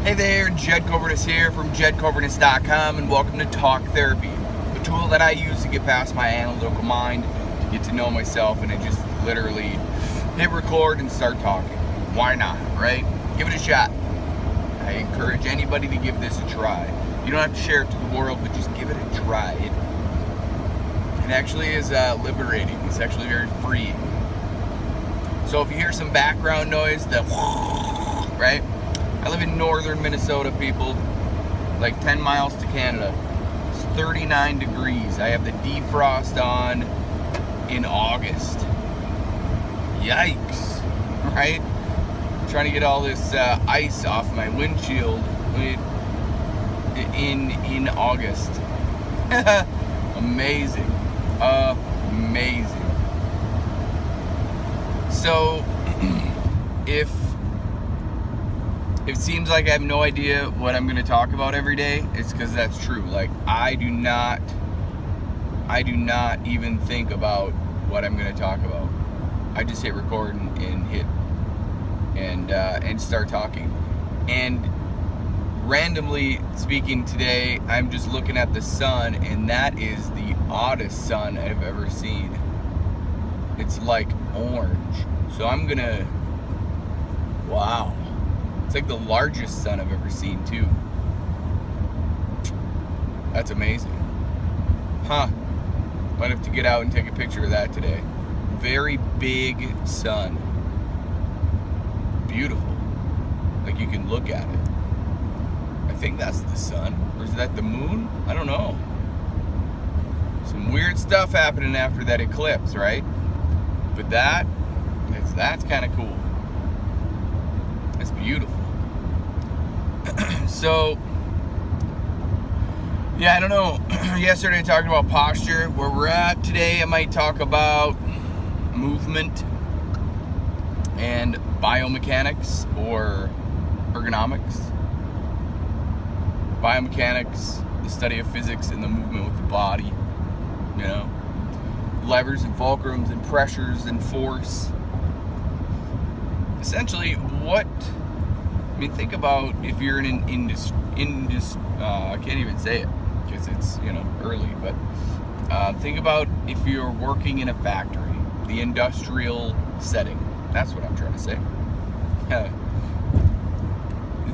Hey there, Jed Coburnus here from jedcoburnus.com, and welcome to Talk Therapy, a tool that I use to get past my analytical mind, to get to know myself, and I just literally hit record and start talking. Why not, right? Give it a shot. I encourage anybody to give this a try. You don't have to share it to the world, but just give it a try. It actually is liberating. It's actually very freeing. So if you hear some background noise, right? I live in northern Minnesota, people, like 10 miles to Canada. It's 39 degrees. I have the defrost on in August. Yikes, right? I'm trying to get all this ice off my windshield in August. Amazing. Amazing. So, if it seems like I have no idea what I'm going to talk about every day, it's because that's true. Like, I do not even think about what I'm going to talk about. I just hit record and hit and start talking. And randomly speaking today, I'm just looking at the sun, and that is the oddest sun I've ever seen. It's like orange. So I'm gonna, wow. It's like the largest sun I've ever seen too. That's amazing. Huh. Might have to get out and take a picture of that today. Very big sun. Beautiful. Like you can look at it. I think that's the sun. Or is that the moon? I don't know. Some weird stuff happening after that eclipse, right? But that's kind of cool. It's beautiful. So, yeah, I don't know. Yesterday I talked about posture. Where we're at today, I might talk about movement and biomechanics or ergonomics. Biomechanics, the study of physics and the movement with the body, you know, levers and fulcrums and pressures and force. Essentially, think about if you're in an I can't even say it because it's, early, but think about if you're working in a factory, the industrial setting. That's what I'm trying to say.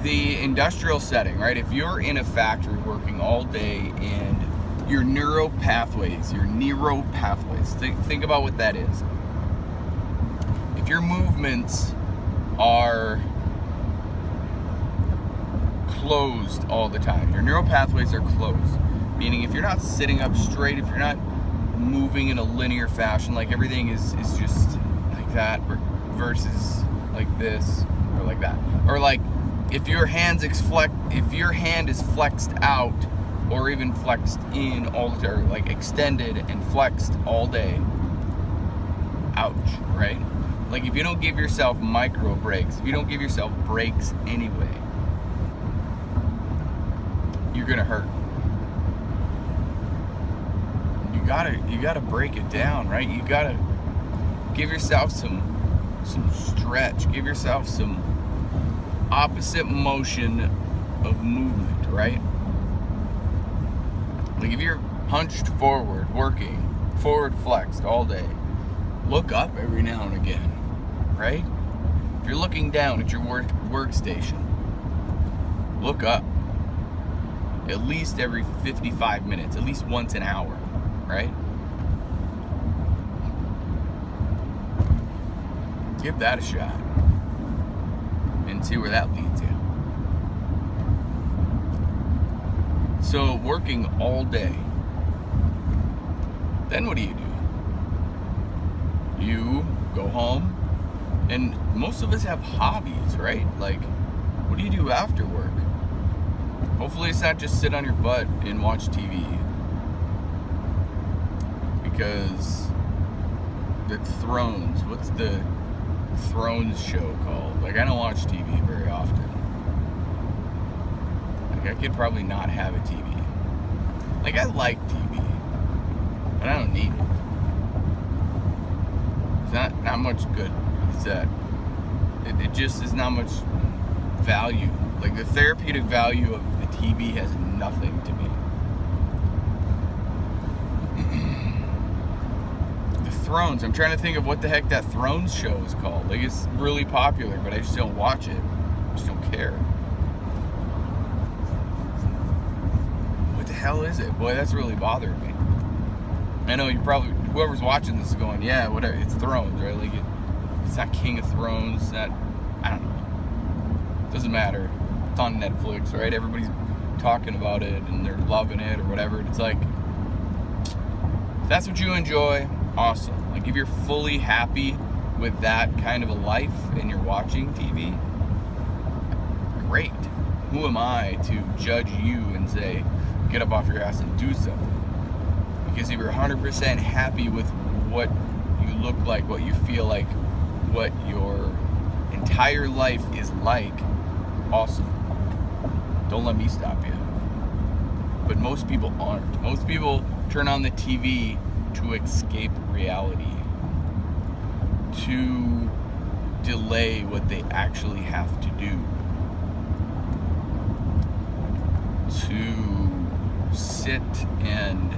The industrial setting, right? If you're in a factory working all day and your neural pathways, think about what that is. If your movements are closed all the time, your neural pathways are closed, meaning if you're not sitting up straight, if you're not moving in a linear fashion, like everything is just like that versus like this or like that, or like if your hand is flexed out or even flexed in all the time, like extended and flexed all day, ouch, right? Like if you don't give yourself micro breaks, if you don't give yourself breaks anyway, you're gonna hurt. You gotta break it down, right? You gotta give yourself some stretch, give yourself some opposite motion of movement, right? Like if you're hunched forward, working, forward flexed all day, look up every now and again, right? If you're looking down at your workstation, look up at least every 55 minutes, at least once an hour, right? Give that a shot and see where that leads you. So working all day, then what do? You go home, and most of us have hobbies, right? Like, what do you do after work? Hopefully it's not just sit on your butt and watch TV. Because the Thrones, what's the Thrones show called? Like, I don't watch TV very often. Like, I could probably not have a TV. Like, I like TV, but I don't need it. It's not much good. It's that it just is not much value Like, the therapeutic value of the TV has nothing to me. The Thrones, I'm trying to think of what the heck that Thrones show is called. Like, it's really popular, but I just don't watch it. I just don't care. What the hell is it? Boy, that's really bothering me. I know you probably, whoever's watching this is going, yeah, whatever, it's Thrones, right? Like, it's not King of Thrones, it's not, I don't know. Doesn't matter. It's on Netflix, right? Everybody's talking about it and they're loving it or whatever. It's like, if that's what you enjoy, awesome. Like, if you're fully happy with that kind of a life and you're watching TV, great. Who am I to judge you and say, get up off your ass and do something? Because if you're 100% happy with what you look like, what you feel like, what your entire life is like, awesome. Don't let me stop you. But most people aren't. Most people turn on the TV to escape reality, to delay what they actually have to do, to sit and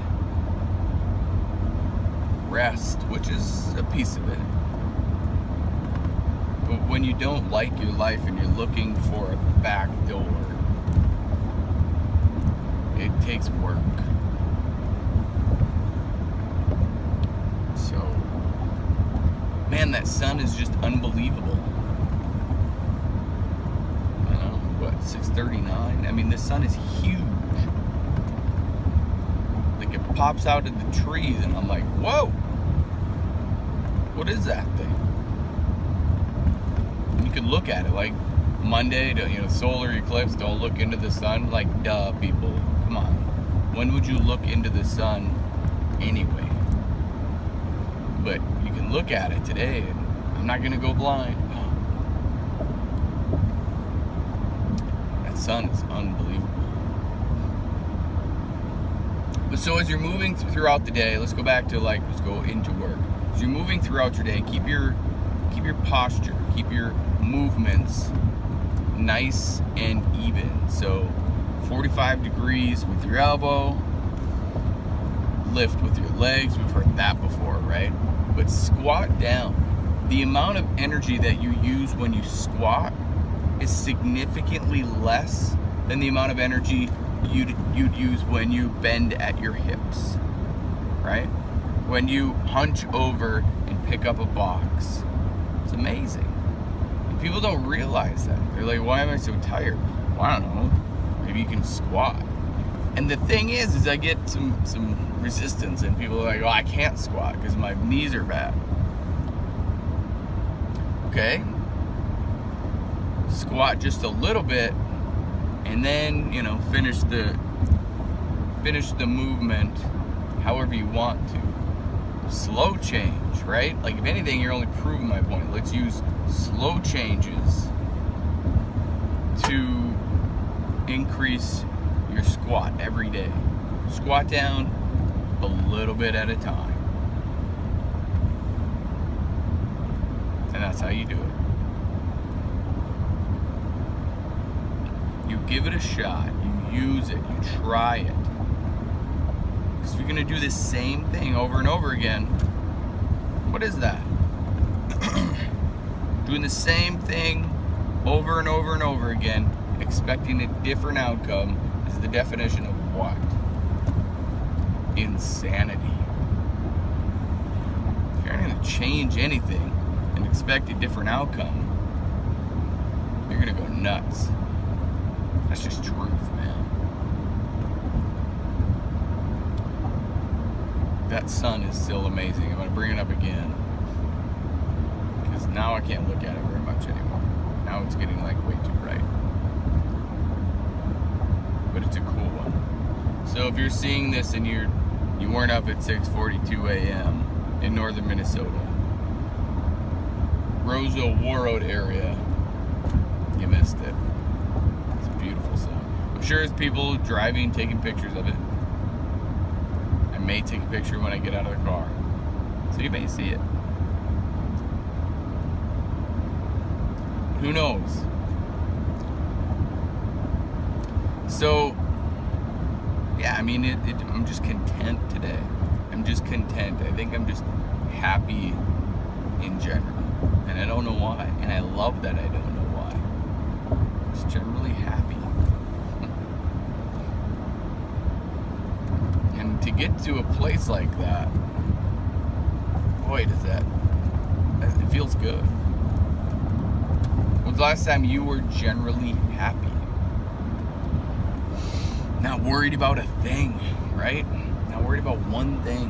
rest, which is a piece of it. But when you don't like your life and you're looking for a back door, it takes work. So, man, that sun is just unbelievable. You know, what, 6:39? I mean, the sun is huge. Like, it pops out of the trees, and I'm like, whoa! What is that thing? And you can look at it, like, Monday, solar eclipse, don't look into the sun. Like, duh, people, come on. When would you look into the sun anyway? But you can look at it today, and I'm not gonna go blind. That sun is unbelievable. But so as you're moving throughout the day, let's go back to let's go into work. As you're moving throughout your day, keep your posture, keep your movements nice and even. So 45 degrees with your elbow, lift with your legs. We've heard that before, right? But squat down. The amount of energy that you use when you squat is significantly less than the amount of energy you'd use when you bend at your hips, right? When you hunch over and pick up a box. It's amazing. And people don't realize that. They're like, why am I so tired? Well, I don't know. Maybe you can squat. And the thing is I get some resistance, and people are like, oh, I can't squat because my knees are bad. Okay. Squat just a little bit, and then, finish the movement however you want to. Slow change, right? Like, if anything, you're only proving my point. Let's use slow changes to increase your squat every day. Squat down a little bit at a time. And that's how you do it. You give it a shot. You use it. You try it. Because if you're going to do the same thing over and over again, what is that? Doing the same thing over and over and over again, expecting a different outcome, is the definition of what? Insanity. If you're not going to change anything and expect a different outcome, you're going to go nuts. That's just truth, man. That sun is still amazing. I'm going to bring it up again, because now I can't look at it very much anymore. Now it's getting way too bright. But it's a cool one. So if you're seeing this and you weren't up at 6:42 a.m. in northern Minnesota, Roseville Warroad area, you missed it. It's a beautiful sun. I'm sure there's people driving, taking pictures of it. I may take a picture when I get out of the car, so you may see it. Who knows? So, yeah, I mean, I'm just content today. I'm just content. I think I'm just happy in general. And I don't know why. And I love that I don't know why. Just generally happy. And to get to a place like that, boy, it feels good. When's the last time you were generally happy? Not worried about a thing, right? Not worried about one thing.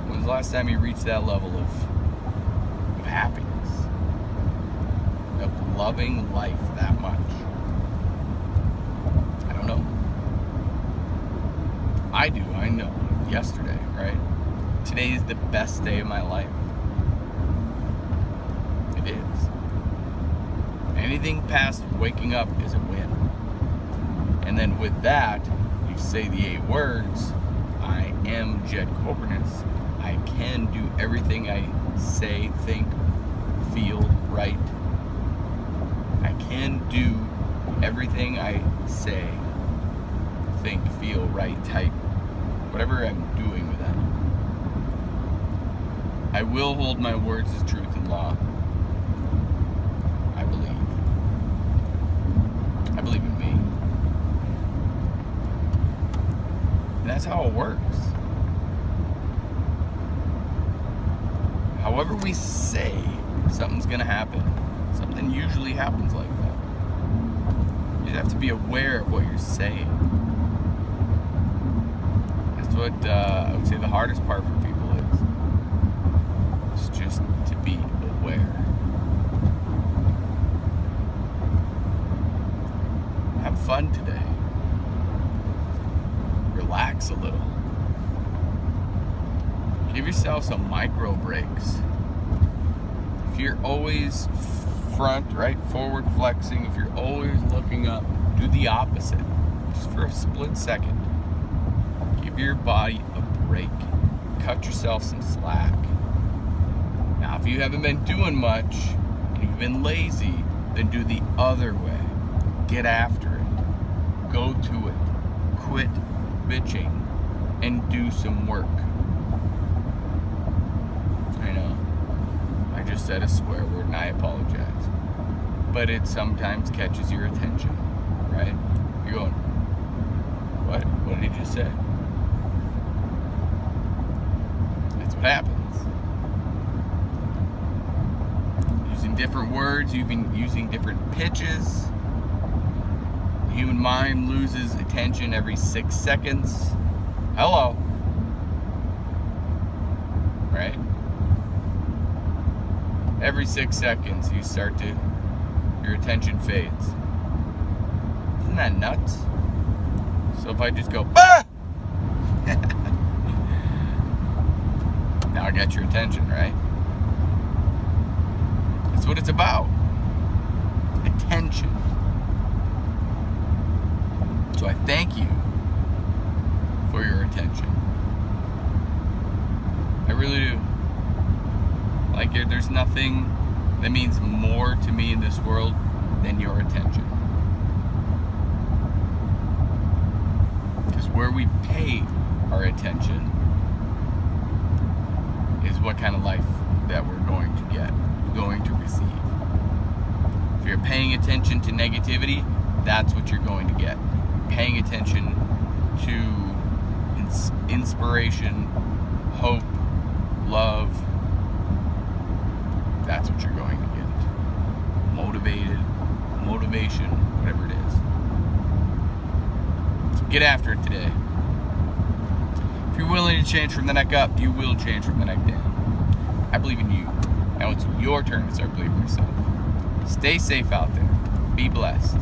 When's the last time you reached that level of happiness? Of loving life that much? I don't know. I do, I know. Yesterday, right? Today is the best day of my life. It is. Anything past waking up is a win. And then with that, you say the 8 words, I am Jed Coburnus. I can do everything I say, think, feel right. I can do everything I say, think, feel right, type, whatever I'm doing with that. I will hold my words as truth and law. I believe in me. And that's how it works. However we say, something's gonna happen. Something usually happens like that. You have to be aware of what you're saying. That's what I would say the hardest part for people is. It's just to be aware. Have fun today. Relax a little. Give yourself some micro breaks. If you're always front, right, forward flexing, if you're always looking up, do the opposite. Just for a split second. Give your body a break. Cut yourself some slack. Now, if you haven't been doing much, and you've been lazy, then do the other way. Get after it. Go to it. Quit bitching and do some work. I know. I just said a swear word and I apologize. But it sometimes catches your attention, right? You're going, what? What did he just say? That's what happens. Using different words, using different pitches. The human mind loses attention every 6 seconds. Hello. Right? Every 6 seconds your attention fades. Isn't that nuts? So if I just go, ah! Now I got your attention, right? That's what it's about. Attention. So I thank you for your attention. I really do. Like, there's nothing that means more to me in this world than your attention. Because where we pay our attention is what kind of life that we're going to get, going to receive. If you're paying attention to negativity, that's what you're going to get. Paying attention to inspiration, hope, love, that's what you're going to get. Motivation, whatever it is. So get after it today. If you're willing to change from the neck up, you will change from the neck down. I believe in you. Now it's your turn to start believing in yourself. Stay safe out there. Be blessed.